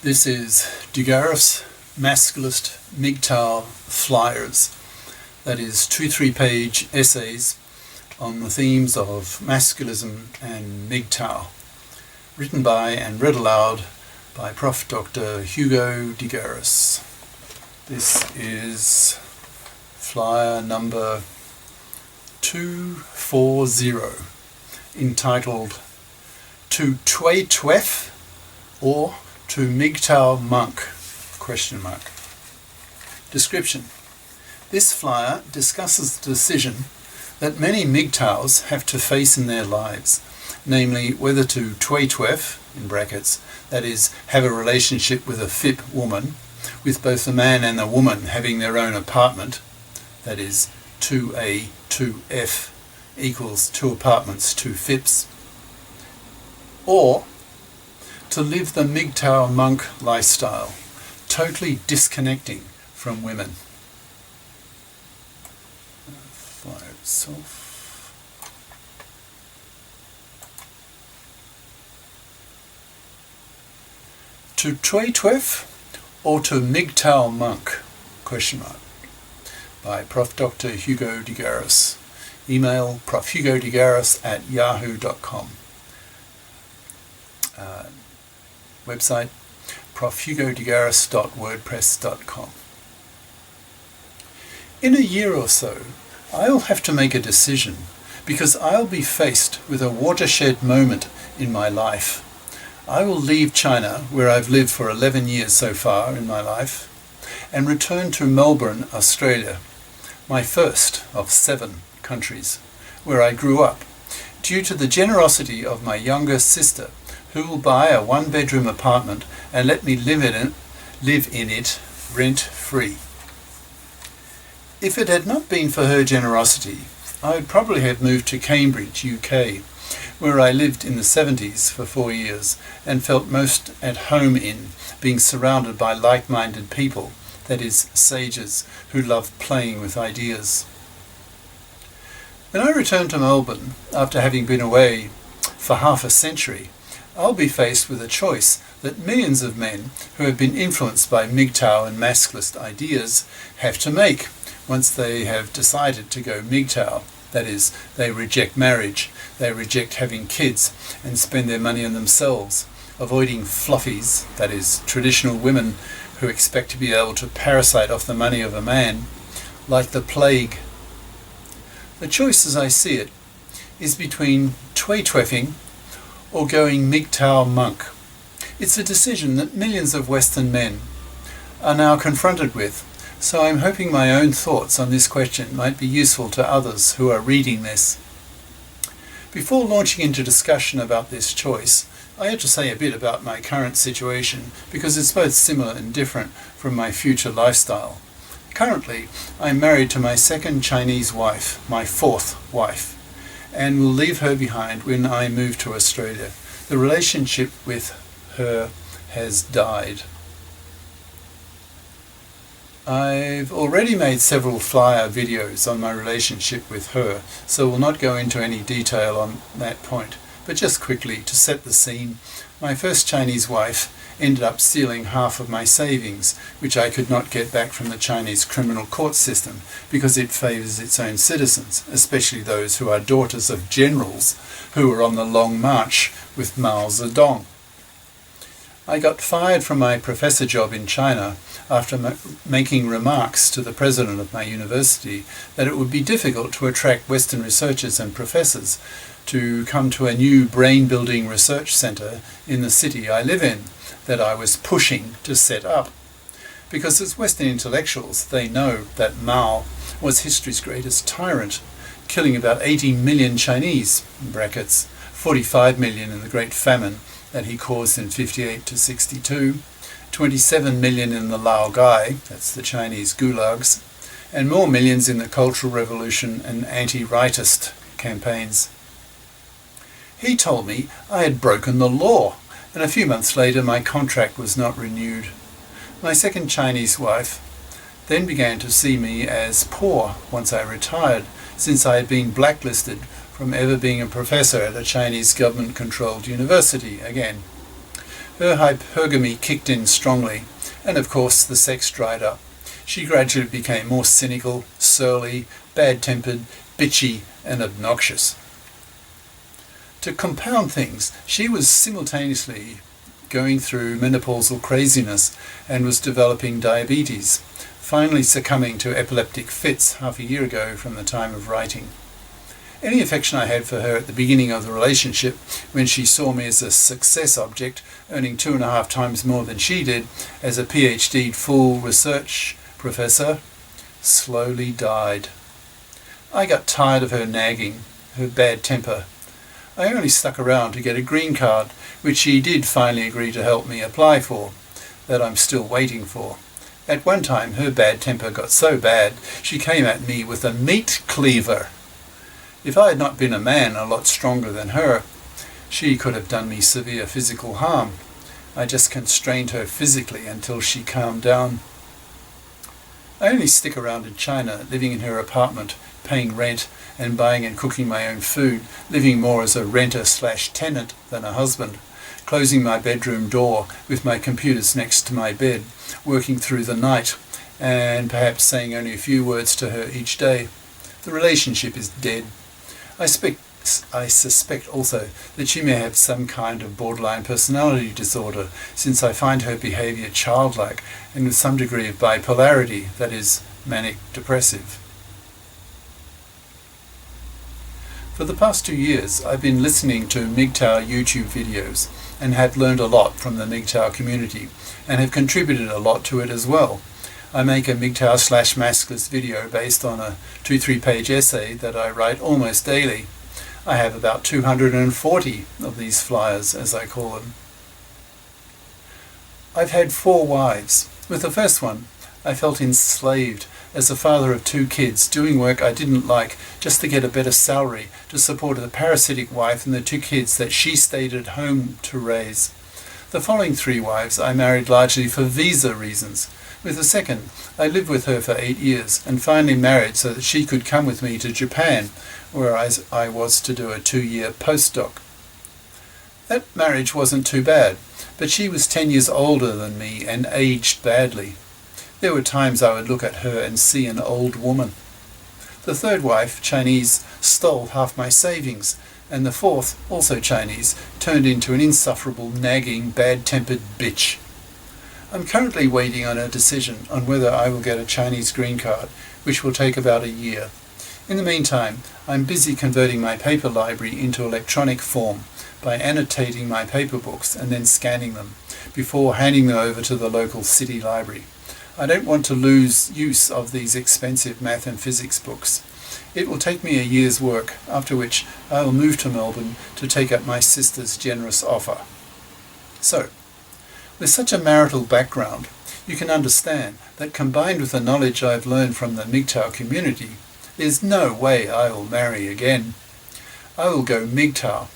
This is Garis Masculist MGTOW flyers. That is 2-3-page essays on the themes of masculism and MGTOW, written by and read aloud by Prof. Dr. Hugo de Garis. This is flyer number 240, entitled "To Twaytwef or to MGTOW Monk?" Description: this flyer discusses the decision that many MGTOWs have to face in their lives, namely whether to Twaytwef, in brackets, that is, have a relationship with a FIP woman, with both the man and the woman having their own apartment, that is, 2A, 2F equals 2 apartments, 2 FIPs, or to live the MGTOW monk lifestyle, totally disconnecting from women. Flyer itself. To Twaytwef or to MGTOW monk? By Prof. Dr. Hugo de Garis. Email profhugodegaris@yahoo.com. Website profhugodegaris.wordpress.com. In a year or so, I'll have to make a decision, because I'll be faced with a watershed moment in my life. I will leave China, where I've lived for 11 years so far in my life, and return to Melbourne, Australia, my first of 7 countries, where I grew up, due to the generosity of my younger sister, who will buy a 1-bedroom apartment and let me live in it rent-free. If it had not been for her generosity, I would probably have moved to Cambridge, UK, where I lived in the 70s for 4 years and felt most at home in, being surrounded by like-minded people, that is, sages who love playing with ideas. When I return to Melbourne, after having been away for half a century, I'll be faced with a choice that millions of men who have been influenced by MGTOW and Masculist ideas have to make once they have decided to go MGTOW. That is, they reject marriage, they reject having kids and spend their money on themselves, avoiding fluffies, that is, traditional women who expect to be able to parasite off the money of a man, like the plague. The choice, as I see it, is between Twaytweffing or going MGTOW monk. It's a decision that millions of Western men are now confronted with, so I'm hoping my own thoughts on this question might be useful to others who are reading this. Before launching into discussion about this choice, I have to say a bit about my current situation, because it's both similar and different from my future lifestyle. Currently, I'm married to my second Chinese wife, my 4th wife, and will leave her behind when I move to Australia. The relationship with her has died. I've already made several flyer videos on my relationship with her, so will not go into any detail on that point. But just quickly, to set the scene, my first Chinese wife ended up stealing half of my savings, which I could not get back from the Chinese criminal court system because it favours its own citizens, especially those who are daughters of generals who were on the Long March with Mao Zedong. I got fired from my professor job in China after making remarks to the president of my university that it would be difficult to attract Western researchers and professors to come to a new brain-building research centre in the city I live in that I was pushing to set up. Because as Western intellectuals, they know that Mao was history's greatest tyrant, killing about 80 million Chinese, in brackets, 45 million in the Great Famine that he caused in 58 to 62, 27 million in the Laogai, that's the Chinese gulags, and more millions in the Cultural Revolution and anti-rightist campaigns. He told me I had broken the law, and a few months later my contract was not renewed. My second Chinese wife then began to see me as poor once I retired, since I had been blacklisted from ever being a professor at a Chinese government-controlled university again. Her hypergamy kicked in strongly, and of course the sex dried up. She gradually became more cynical, surly, bad-tempered, bitchy, and obnoxious. To compound things, she was simultaneously going through menopausal craziness and was developing diabetes, finally succumbing to epileptic fits half a year ago from the time of writing. Any affection I had for her at the beginning of the relationship, when she saw me as a success object, earning 2.5 times more than she did, as a PhD full research professor, slowly died. I got tired of her nagging, her bad temper. I only stuck around to get a green card, which she did finally agree to help me apply for, that I'm still waiting for. At one time, her bad temper got so bad, she came at me with a meat cleaver. If I had not been a man a lot stronger than her, she could have done me severe physical harm. I just constrained her physically until she calmed down. I only stick around in China, living in her apartment, paying rent, and buying and cooking my own food, living more as a renter/tenant than a husband, closing my bedroom door with my computers next to my bed, working through the night, and perhaps saying only a few words to her each day. The relationship is dead. I suspect also that she may have some kind of borderline personality disorder, since I find her behaviour childlike and with some degree of bipolarity, that is, manic-depressive. For the past 2 years, I've been listening to MGTOW YouTube videos and have learned a lot from the MGTOW community and have contributed a lot to it as well. I make a MGTOW/Masculist video based on a 2-3 page essay that I write almost daily. I have about 240 of these flyers, as I call them. I've had 4 wives. With the first one, I felt enslaved as a father of 2 kids, doing work I didn't like just to get a better salary to support a parasitic wife and the 2 kids that she stayed at home to raise. The following 3 wives I married largely for visa reasons. With the second, I lived with her for 8 years and finally married so that she could come with me to Japan, where I was to do a 2-year postdoc. That marriage wasn't too bad, but she was 10 years older than me and aged badly. There were times I would look at her and see an old woman. The third wife, Chinese, stole half my savings, and the fourth, also Chinese, turned into an insufferable, nagging, bad-tempered bitch. I'm currently waiting on a decision on whether I will get a Chinese green card, which will take about a year. In the meantime, I'm busy converting my paper library into electronic form by annotating my paper books and then scanning them, before handing them over to the local city library. I don't want to lose use of these expensive math and physics books. It will take me a year's work, after which I will move to Melbourne to take up my sister's generous offer. So, with such a marital background, you can understand that combined with the knowledge I've learned from the MGTOW community, there's no way I will marry again. I will go MGTOW.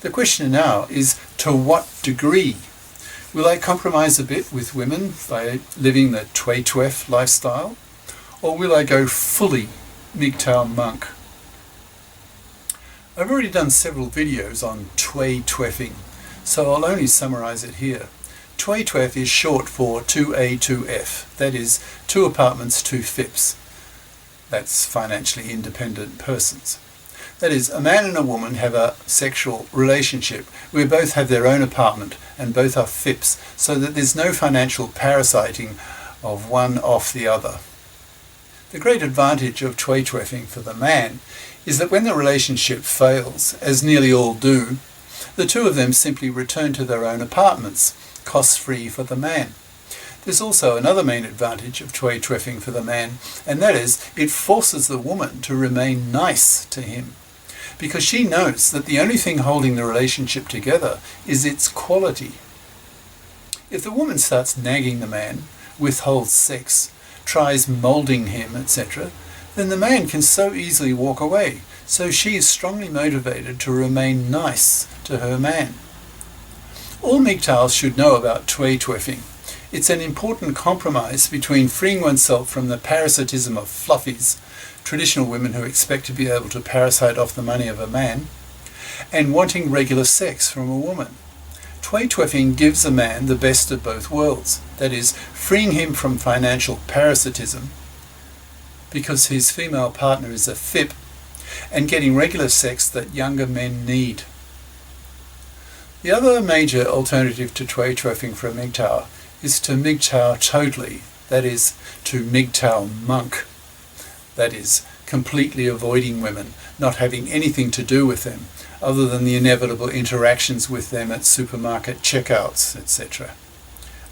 The question now is, to what degree? Will I compromise a bit with women by living the Twaytwef lifestyle? Or will I go fully MGTOW monk? I've already done several videos on Twaytweffing, so I'll only summarize it here. Twaytwef is short for 2A2F, that is, 2 apartments, 2 FIPs. That's financially independent persons. That is, a man and a woman have a sexual relationship where both have their own apartment and both are FIPs, so that there's no financial parasiting of one off the other. The great advantage of Twaytweffing for the man is that when the relationship fails, as nearly all do, the 2 of them simply return to their own apartments, cost-free for the man. There's also another main advantage of Twaytweffing for the man, and that is it forces the woman to remain nice to him, because she knows that the only thing holding the relationship together is its quality. If the woman starts nagging the man, withholds sex, tries moulding him, etc., then the man can so easily walk away, so she is strongly motivated to remain nice to her man. All MGTOWs should know about Twaytweffing. It's an important compromise between freeing oneself from the parasitism of fluffies, traditional women who expect to be able to parasite off the money of a man, and wanting regular sex from a woman. Twaytweffing gives a man the best of both worlds, that is, freeing him from financial parasitism because his female partner is a FIP, and getting regular sex that younger men need. The other major alternative to Twaytweffing for a MGTOW is to MGTOW totally, that is, to MGTOW monk, that is, completely avoiding women, not having anything to do with them, other than the inevitable interactions with them at supermarket checkouts, etc.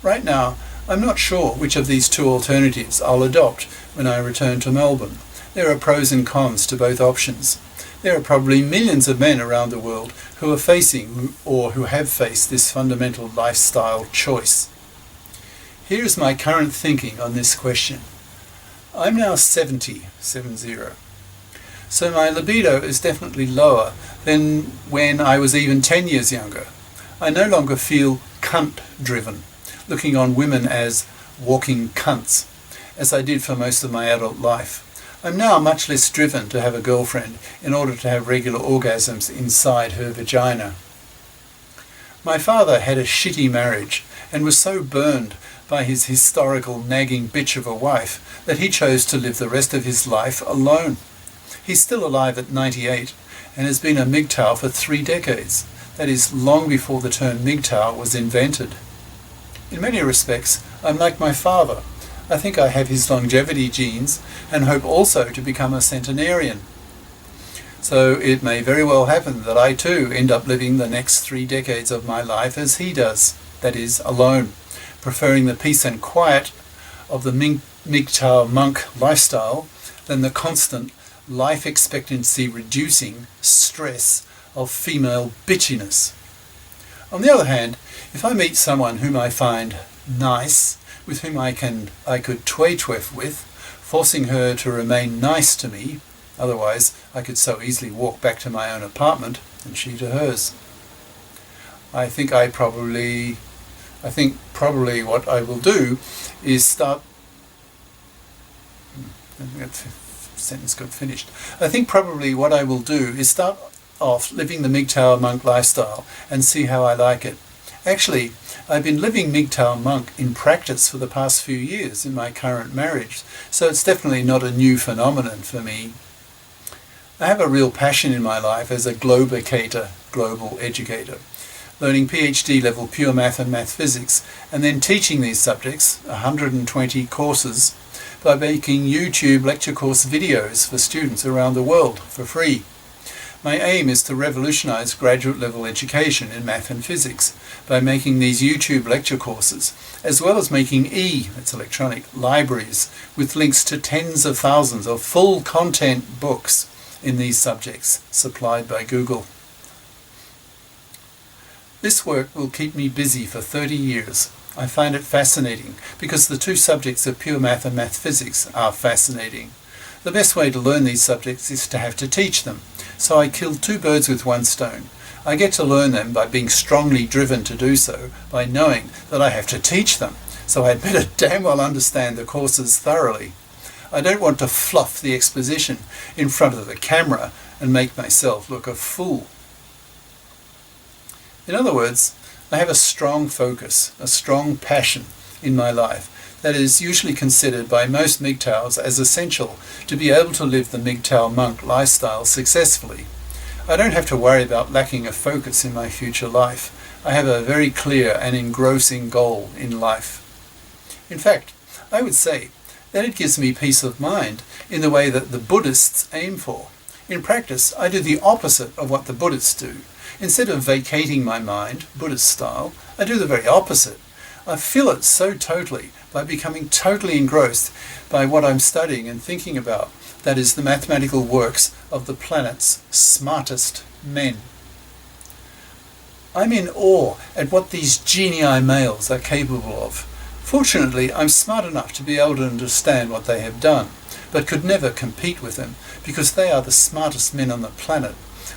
Right now, I'm not sure which of these two alternatives I'll adopt when I return to Melbourne. There are pros and cons to both options. There are probably millions of men around the world who are facing or who have faced this fundamental lifestyle choice. Here is my current thinking on this question. I'm now 70, so my libido is definitely lower than when I was even 10 years younger. I no longer feel cunt-driven, looking on women as walking cunts, as I did for most of my adult life. I'm now much less driven to have a girlfriend in order to have regular orgasms inside her vagina. My father had a shitty marriage and was so burned by his historical nagging bitch of a wife that he chose to live the rest of his life alone. He's still alive at 98 and has been a MGTOW for 3 decades. That is, long before the term MGTOW was invented. In many respects, I'm like my father. I think I have his longevity genes and hope also to become a centenarian. So it may very well happen that I too end up living the next 3 decades of my life as he does, that is, alone, preferring the peace and quiet of the MGTOW monk lifestyle than the constant life expectancy reducing stress of female bitchiness. On the other hand, if I meet someone whom I find nice, with whom I could Twaytweff with, forcing her to remain nice to me, otherwise I could so easily walk back to my own apartment and she to hers. I think probably what I will do is start. That sentence got finished. I think probably what I will do is start off living the MGTOW monk lifestyle and see how I like it. Actually, I've been living MGTOW monk in practice for the past few years in my current marriage, so it's definitely not a new phenomenon for me. I have a real passion in my life as a globicator, global educator, learning PhD level pure math and math physics, and then teaching these subjects, 120 courses, by making YouTube lecture course videos for students around the world for free. My aim is to revolutionize graduate level education in math and physics by making these YouTube lecture courses, as well as making that's electronic, libraries with links to tens of thousands of full content books in these subjects supplied by Google. This work will keep me busy for 30 years. I find it fascinating because the two subjects of pure math and math physics are fascinating. The best way to learn these subjects is to have to teach them. So I kill 2 birds with 1 stone. I get to learn them by being strongly driven to do so, by knowing that I have to teach them, so I'd better damn well understand the courses thoroughly. I don't want to fluff the exposition in front of the camera and make myself look a fool. In other words, I have a strong focus, a strong passion in my life that is usually considered by most MGTOWs as essential to be able to live the MGTOW monk lifestyle successfully. I don't have to worry about lacking a focus in my future life. I have a very clear and engrossing goal in life. In fact, I would say that it gives me peace of mind in the way that the Buddhists aim for. In practice, I do the opposite of what the Buddhists do. Instead of vacating my mind, Buddhist style, I do the very opposite. I fill it so totally by becoming totally engrossed by what I'm studying and thinking about, that is, the mathematical works of the planet's smartest men. I'm in awe at what these genii males are capable of. Fortunately, I'm smart enough to be able to understand what they have done, but could never compete with them, because they are the smartest men on the planet,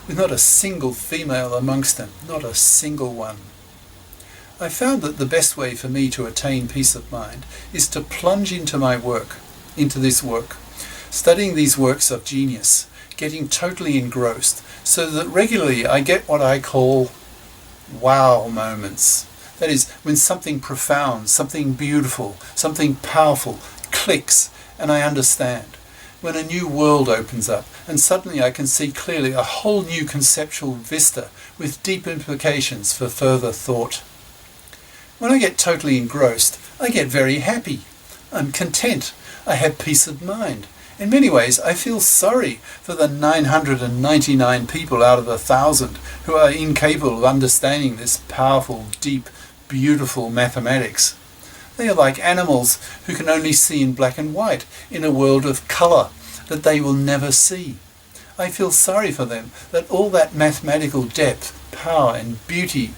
with not a single female amongst them, not a single one. I found that the best way for me to attain peace of mind is to plunge into my work, into this work, studying these works of genius, getting totally engrossed, so that regularly I get what I call wow moments. That is, when something profound, something beautiful, something powerful clicks and I understand. When a new world opens up and suddenly I can see clearly a whole new conceptual vista with deep implications for further thought. When I get totally engrossed, I get very happy. I'm content. I have peace of mind. In many ways, I feel sorry for the 999 people out of 1,000 who are incapable of understanding this powerful, deep, beautiful mathematics. They are like animals who can only see in black and white in a world of colour that they will never see. I feel sorry for them that all that mathematical depth, power and beauty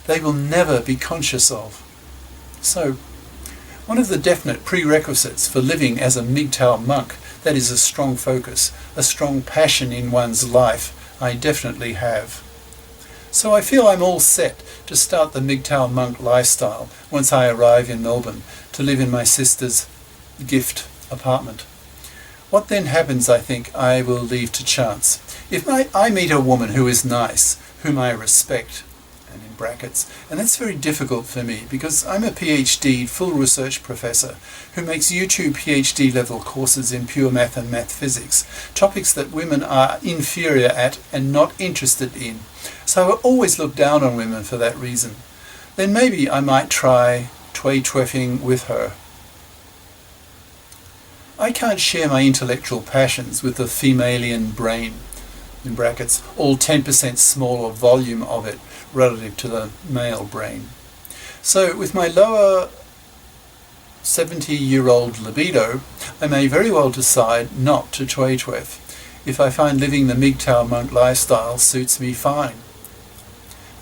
they will never be conscious of. So, one of the definite prerequisites for living as a MGTOW monk, that is a strong focus, a strong passion in one's life, I definitely have. So I feel I'm all set to start the MGTOW monk lifestyle once I arrive in Melbourne to live in my sister's gift apartment. What then happens, I think, I will leave to chance. If I meet a woman who is nice, whom I respect, and in brackets, and that's very difficult for me because I'm a PhD full research professor who makes YouTube PhD level courses in pure math and math physics, topics that women are inferior at and not interested in. So I always look down on women for that reason. Then maybe I might try Twaytweffing with her. I can't share my intellectual passions with the femalian brain, in brackets, all 10% smaller volume of it relative to the male brain. So with my lower 70-year-old libido, I may very well decide not to Twaytwef if I find living the MGTOW monk lifestyle suits me fine.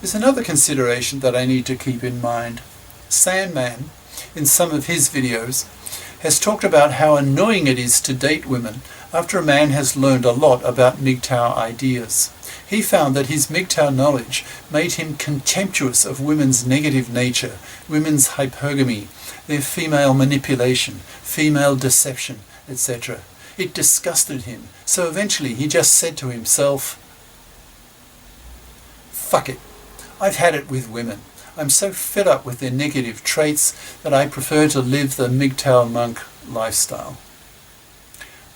There's another consideration that I need to keep in mind. Sandman, in some of his videos, has talked about how annoying it is to date women after a man has learned a lot about MGTOW ideas. He found that his MGTOW knowledge made him contemptuous of women's negative nature, women's hypergamy, their female manipulation, female deception, etc. It disgusted him, so eventually he just said to himself, "Fuck it, I've had it with women. I'm so fed up with their negative traits that I prefer to live the MGTOW monk lifestyle."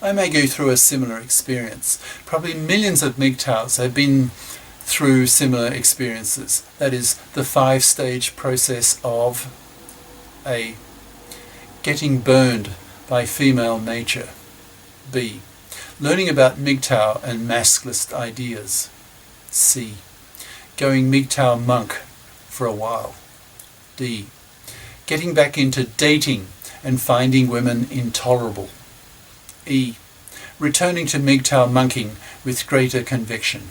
I may go through a similar experience. Probably millions of MGTOWs have been through similar experiences. That is, the 5-stage process of A. Getting burned by female nature. B. Learning about MGTOW and Masculist ideas. C. Going MGTOW monk for a while. D. Getting back into dating and finding women intolerable. E. Returning to MGTOW monking with greater conviction.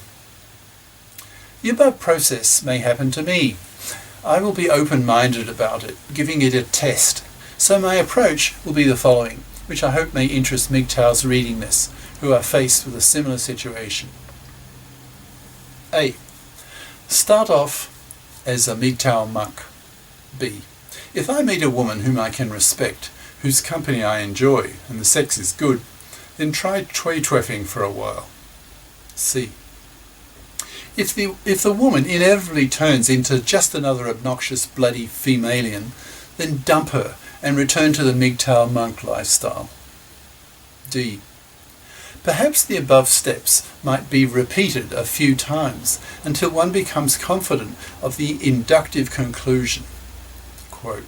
The above process may happen to me. I will be open-minded about it, giving it a test. So my approach will be the following, which I hope may interest MGTOWs reading this, who are faced with a similar situation. A. Start off as a MGTOW monk. B. If I meet a woman whom I can respect, whose company I enjoy, and the sex is good, then try Twaytweffing for a while. C. If the woman inevitably turns into just another obnoxious bloody femalian, then dump her and return to the MGTOW monk lifestyle. D. Perhaps the above steps might be repeated a few times until one becomes confident of the inductive conclusion. Quote,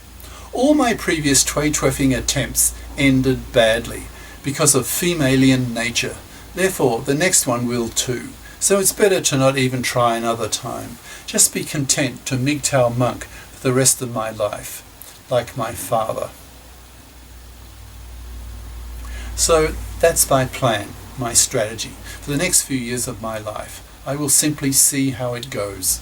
"All my previous Twaytweffing attempts ended badly because of femalian nature. Therefore, the next one will too. So it's better to not even try another time. Just be content to MGTOW monk for the rest of my life, like my father." So that's my plan, my strategy. For the next few years of my life, I will simply see how it goes.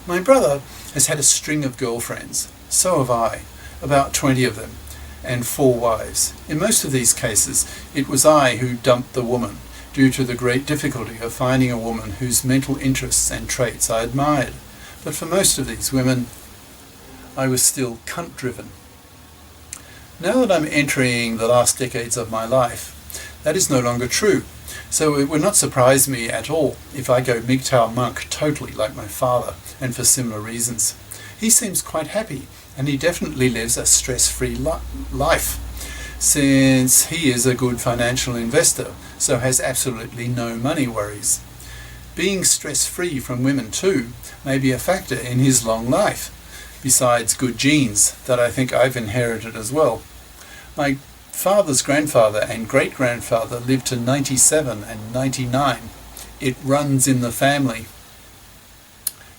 My brother has had a string of girlfriends. So have I, about 20 of them, and 4 wives. In most of these cases, it was I who dumped the woman, due to the great difficulty of finding a woman whose mental interests and traits I admired. But for most of these women, I was still cunt-driven. Now that I'm entering the last decades of my life, That is no longer true. So it would not surprise me at all if I go MGTOW monk totally like my father, and for similar reasons. He seems quite happy, and he definitely lives a stress-free life, since he is a good financial investor, so has absolutely no money worries. Being stress-free from women too may be a factor in his long life, besides good genes that I think I've inherited as well. My father's grandfather and great-grandfather lived to 97 and 99. It runs in the family.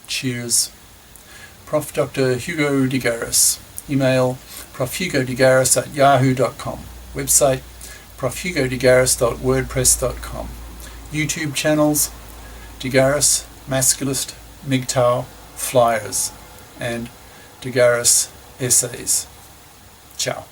Cheers. Prof. Dr. Hugo de Garis. Email profhugodegaris@yahoo.com. Website profhugodegaris.wordpress.com. YouTube channels De Garis, Masculist, MGTOW, Flyers, and De Garis Essays. Ciao.